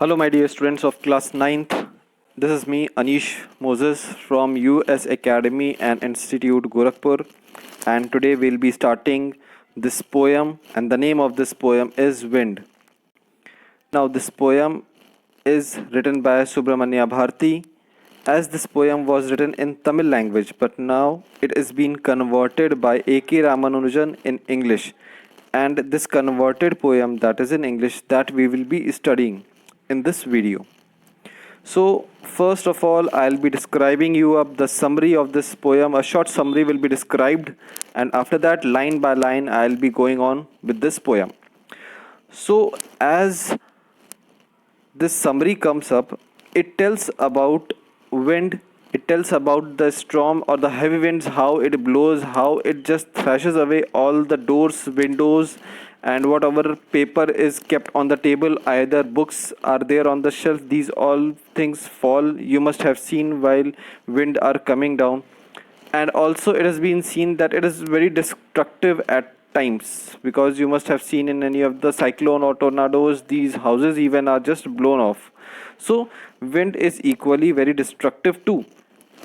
Hello, my dear students of class ninth. This is me, Anish Moses from US Academy and Institute Gorakhpur, and today we'll be starting this poem, and the name of this poem is Wind. Now, this poem is written by Subramanya Bharti, as this poem was written in Tamil language, but now it is being converted by A.K. Ramanujan in English. And this converted poem that is in English that we will be studying in this video. So first of all, I'll be describing you up the summary of this poem. A short summary will be described, and after that, line by line, I'll be going on with this poem. So as this summary comes up, it tells about wind, it tells about the storm or the heavy winds, how it blows, how it just thrashes away all the doors, windows, and whatever paper is kept on the table, either books are there on the shelf, these all things fall. You must have seen while wind are coming down. And also it has been seen that it is very destructive at times, because you must have seen in any of the cyclone or tornadoes, these houses even are just blown off. So wind is equally very destructive too.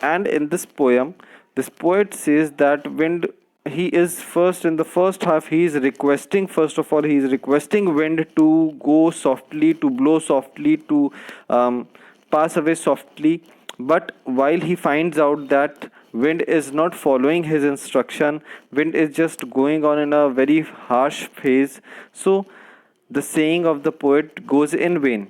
And in this poem, this poet says that wind, he is first in the first half, he is requesting, first of all, he is requesting wind to go softly, to blow softly, to pass away softly. But while he finds out that wind is not following his instruction, wind is just going on in a very harsh phase, so the saying of the poet goes in vain.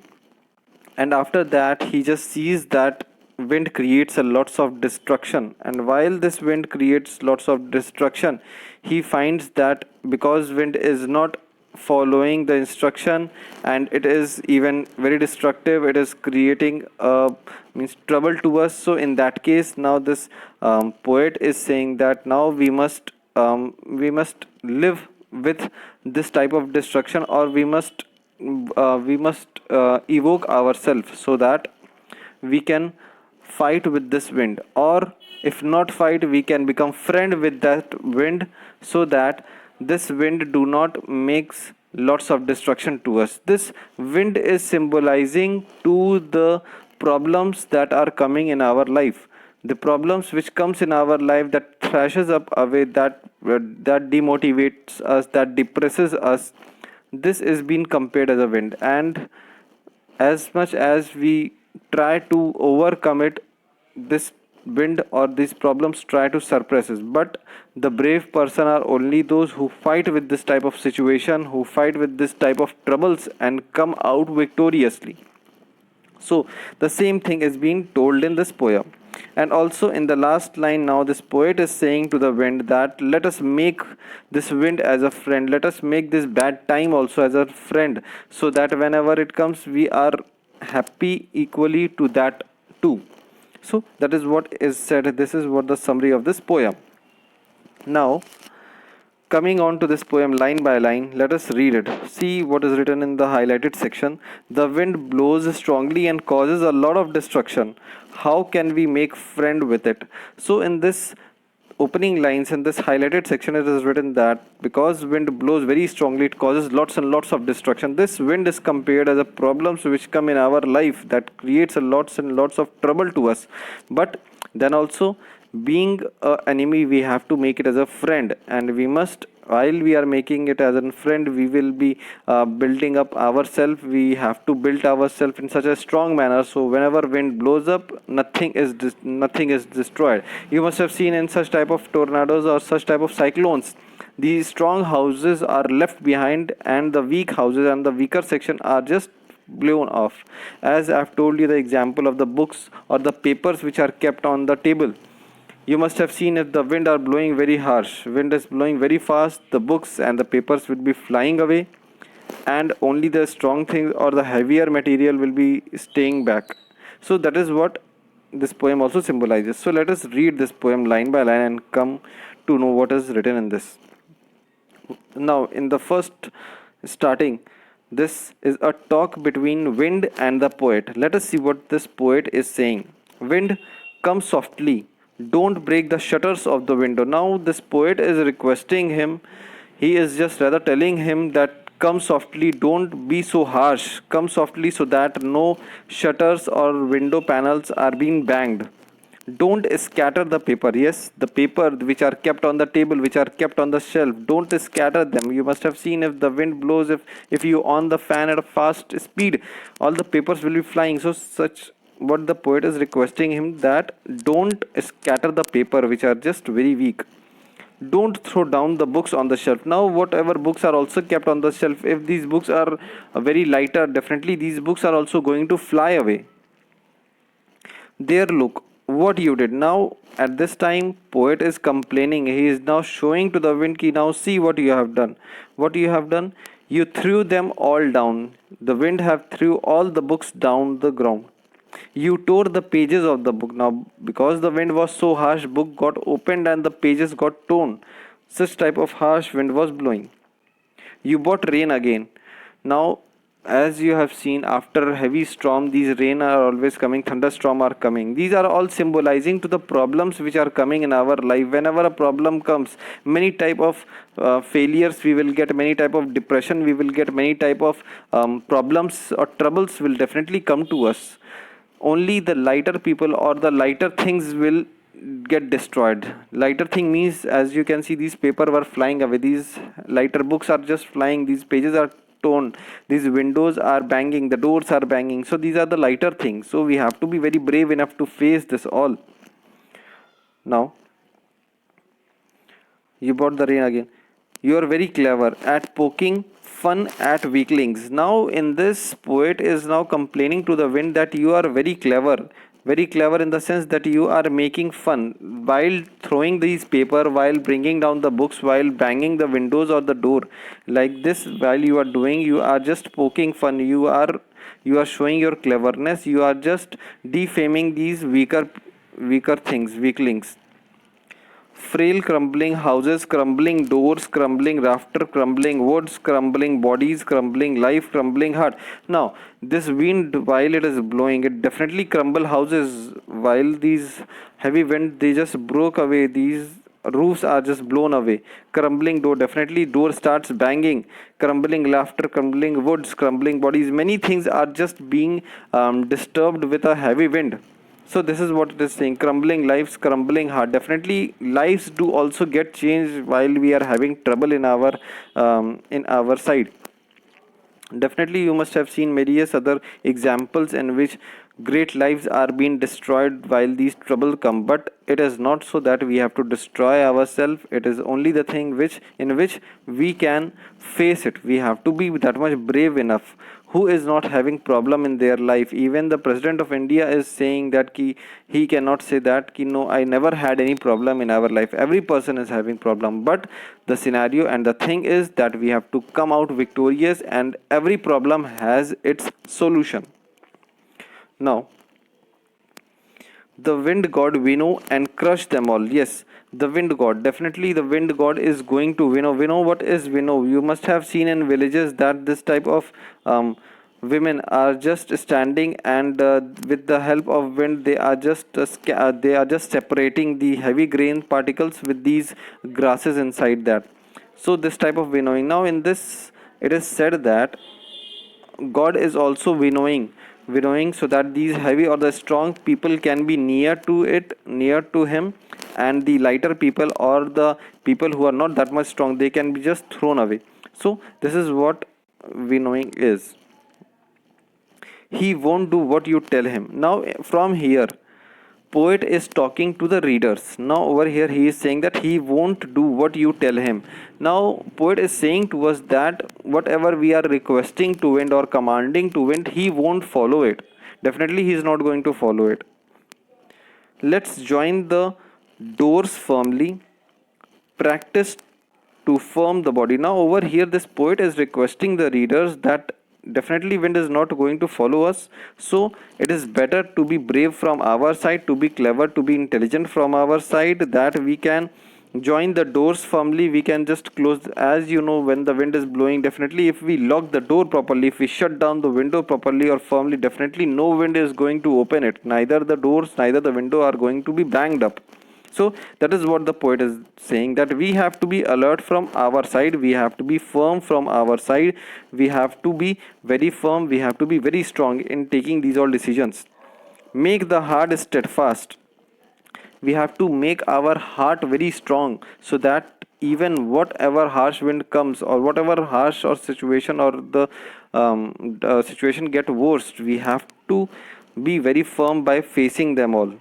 And after that, he just sees that wind creates a lots of destruction, and while this wind creates lots of destruction, he finds that because wind is not following the instruction and it is even very destructive, it is creating means trouble to us. So in that case, now this poet is saying that now we must live with this type of destruction, or we must evoke ourselves so that we can fight with this wind, or if not fight, we can become friend with that wind, so that this wind do not makes lots of destruction to us. This wind is symbolizing to the problems that are coming in our life, the problems which comes in our life, that thrashes up away, that demotivates us, that depresses us. This is being compared as a wind, and as much as we try to overcome it, this wind or these problems try to suppress us. But the brave person are only those who fight with this type of situation, who fight with this type of troubles and come out victoriously. So the same thing is being told in this poem. And also in the last line, now this poet is saying to the wind that let us make this wind as a friend, let us make this bad time also as a friend, so that whenever it comes, we are happy equally to that too. So that is what is said. This is what the summary of this poem. Now, coming on to this poem line by line, let us read it. See what is written in the highlighted section. The wind blows strongly and causes a lot of destruction. How can we make friend with it? So in this opening lines, in this highlighted section, it is written that because wind blows very strongly, it causes lots and lots of destruction. This wind is compared as a problems which come in our life that creates a lots and lots of trouble to us. But then also, being an enemy, we have to make it as a friend, and we must, while we are making it as a friend, we will be building up ourselves. We have to build ourselves in such a strong manner, so whenever wind blows up, nothing is destroyed. You must have seen in such type of tornadoes or such type of cyclones, these strong houses are left behind, and the weak houses and the weaker section are just blown off. As I've told you the example of the books or the papers which are kept on the table, you must have seen if the wind are blowing very harsh, wind is blowing very fast, the books and the papers will be flying away, and only the strong things or the heavier material will be staying back. So that is what this poem also symbolizes. So let us read this poem line by line and come to know what is written in this. Now, in the first starting, this is a talk between wind and the poet. Let us see what this poet is saying. Wind, come softly, don't break the shutters of the window. Now this poet is requesting him, he is just rather telling him that Come softly, don't be so harsh. Come softly so that no shutters or window panels are being banged. Don't scatter the paper. Yes, the paper which are kept on the table, which are kept on the shelf, don't scatter them. You must have seen, if the wind blows, if you on the fan at a fast speed, all the papers will be flying. So such, what the poet is requesting him, that don't scatter the paper which are just very weak. Don't throw down the books on the shelf. Now whatever books are also kept on the shelf, if these books are very lighter, definitely these books are also going to fly away. There, look what you did. Now at this time, poet is complaining. He is now showing to the wind key, now see what you have done. What you have done, you threw them all down. The wind have threw all the books down the ground. You tore the pages of the book. Now because the wind was so harsh, book got opened and the pages got torn. Such type of harsh wind was blowing. You brought rain again. Now, as you have seen, after heavy storm, these rain are always coming, thunderstorm are coming. These are all symbolizing to the problems which are coming in our life. Whenever a problem comes, many type of failures we will get, many type of depression we will get, many type of problems or troubles will definitely come to us. Only the lighter people or the lighter things will get destroyed. Lighter thing means, as you can see, these paper were flying away, these lighter books are just flying, these pages are torn, these windows are banging, the doors are banging. So these are the lighter things, so we have to be very brave enough to face this all. Now you brought the rain again. You are very clever at poking fun at weaklings. Now, in this, poet is now complaining to the wind that you are very clever. Very clever in the sense that you are making fun while throwing these paper, while bringing down the books, while banging the windows or the door. Like this, while you are doing, you are just poking fun. You are showing your cleverness. You are just defaming these weaker things, weaklings. Frail crumbling houses, crumbling doors, crumbling rafter, crumbling woods, crumbling bodies, crumbling life, crumbling heart. Now, this wind, while it is blowing, it definitely crumble houses. While these heavy wind, they just broke away. These roofs are just blown away. Crumbling door, definitely door starts banging. Crumbling laughter, crumbling woods, crumbling bodies. Many things are just being disturbed with a heavy wind. So this is what it is saying: crumbling lives, crumbling heart. Definitely lives do also get changed while we are having trouble in our side. Definitely you must have seen various other examples in which great lives are being destroyed while these trouble come, but it is not so that we have to destroy ourselves. It is only the thing which in which we can face it. We have to be that much brave enough. Who is not having problem in their life? Even the president of India is saying that he cannot say that no, I never had any problem in our life. Every person is having problem, but the scenario and the thing is that we have to come out victorious, and every problem has its solution. Now, the wind god winnow and crush them all. Yes, the wind god. Definitely the wind god is going to winnow. Winnow, what is winnow? You must have seen in villages that this type of women are just standing, and with the help of wind they are just separating the heavy grain particles with these grasses inside that. So this type of winnowing. Now in this, it is said that God is also winnowing so that these heavy or the strong people can be near to him, and the lighter people or the people who are not that much strong, they can be just thrown away. So this is what winnowing is. He won't do what you tell him. Now from here, poet is talking to the readers. Now over here he is saying that he won't do what you tell him. Now poet is saying to us that whatever we are requesting to wind or commanding to wind, he won't follow it. Definitely he is not going to follow it. Let's join the doors firmly. Practice to firm the body. Now over here this poet is requesting the readers that definitely wind is not going to follow us, so it is better to be brave from our side, to be clever, to be intelligent from our side, that we can join the doors firmly. We can just close, as you know, when the wind is blowing, definitely if we lock the door properly, if we shut down the window properly or firmly, definitely no wind is going to open it. Neither the doors, neither the window are going to be banged up. So that is what the poet is saying, that we have to be alert from our side, we have to be firm from our side, we have to be very firm, we have to be very strong in taking these all decisions. Make the heart steadfast. We have to make our heart very strong, so that even whatever harsh wind comes, or whatever harsh or situation, or the situation get worse, we have to be very firm by facing them all.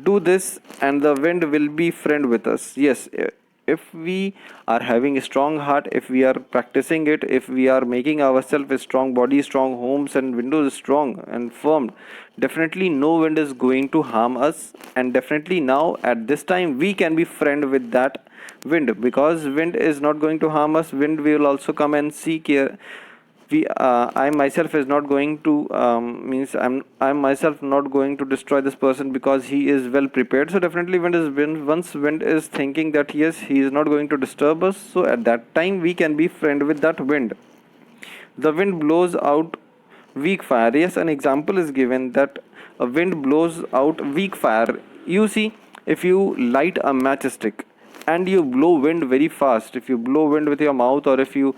Do this and the wind will be friend with us. Yes, if we are having a strong heart, if we are practicing it, if we are making ourselves a strong body, strong homes and windows strong and firm, definitely no wind is going to harm us. And definitely now at this time we can be friend with that wind, because wind is not going to harm us. Wind will also come and seek here. I myself is not going to means I'm myself not going to destroy this person, because he is well prepared. So definitely once wind is thinking that yes, he is not going to disturb us, so at that time we can be friend with that wind. The wind blows out weak fire. Yes, an example is given that a wind blows out weak fire. You see, if you light a matchstick and you blow wind very fast, if you blow wind with your mouth, or if you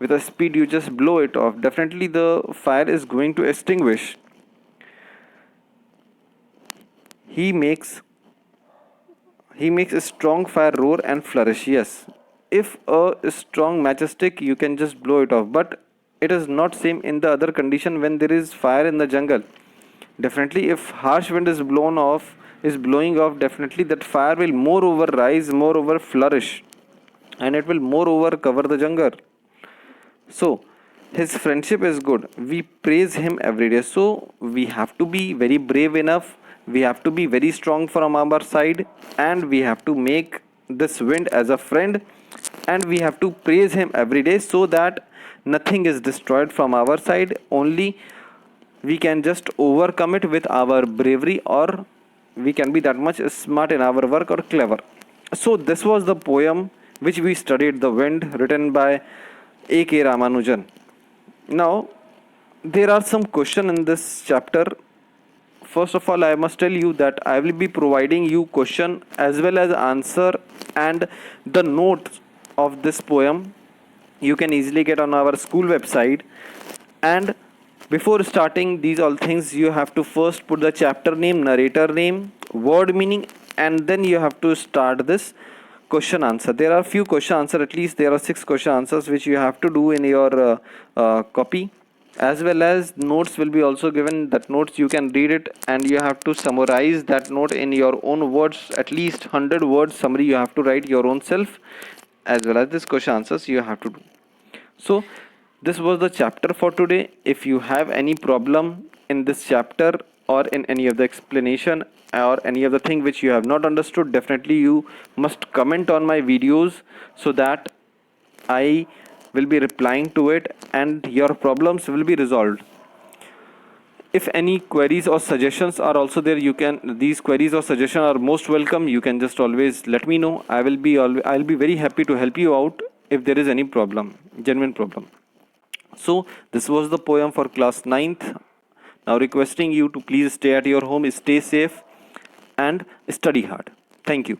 with a speed you just blow it off, definitely the fire is going to extinguish. He makes a strong fire roar and flourish. Yes, if a strong matchstick you can just blow it off, but it is not same in the other condition when there is fire in the jungle. Definitely if harsh wind is blowing off, definitely that fire will moreover rise, moreover flourish, and it will moreover cover the jungle. So his friendship is good, we praise him every day. So we have to be very brave enough, we have to be very strong from our side, and we have to make this wind as a friend, and we have to praise him every day, so that nothing is destroyed from our side. Only we can just overcome it with our bravery, or we can be that much smart in our work or clever. So this was the poem which we studied, The Wind, written by A.K. Ramanujan. Now there are some questions in this chapter. First of all, I must tell you that I will be providing you question as well as answer, and the notes of this poem you can easily get on our school website. And before starting these all things, you have to first put the chapter name, narrator name, word meaning, and then you have to start this question answer. There are few question answer, at least there are 6 question answers which you have to do in your copy, as well as notes will be also given. That notes you can read it, and you have to summarize that note in your own words. At least 100 words summary you have to write your own self, as well as this question answers you have to do. So this was the chapter for today. If you have any problem in this chapter, or in any of the explanation, or any of the thing which you have not understood, definitely you must comment on my videos, so that I will be replying to it and your problems will be resolved. If any queries or suggestions are also there, these queries or suggestions are most welcome. You can just always let me know. I'll be very happy to help you out if there is any problem, genuine problem. So this was the poem for class 9th. Now requesting you to please stay at your home, stay safe and study hard. Thank you.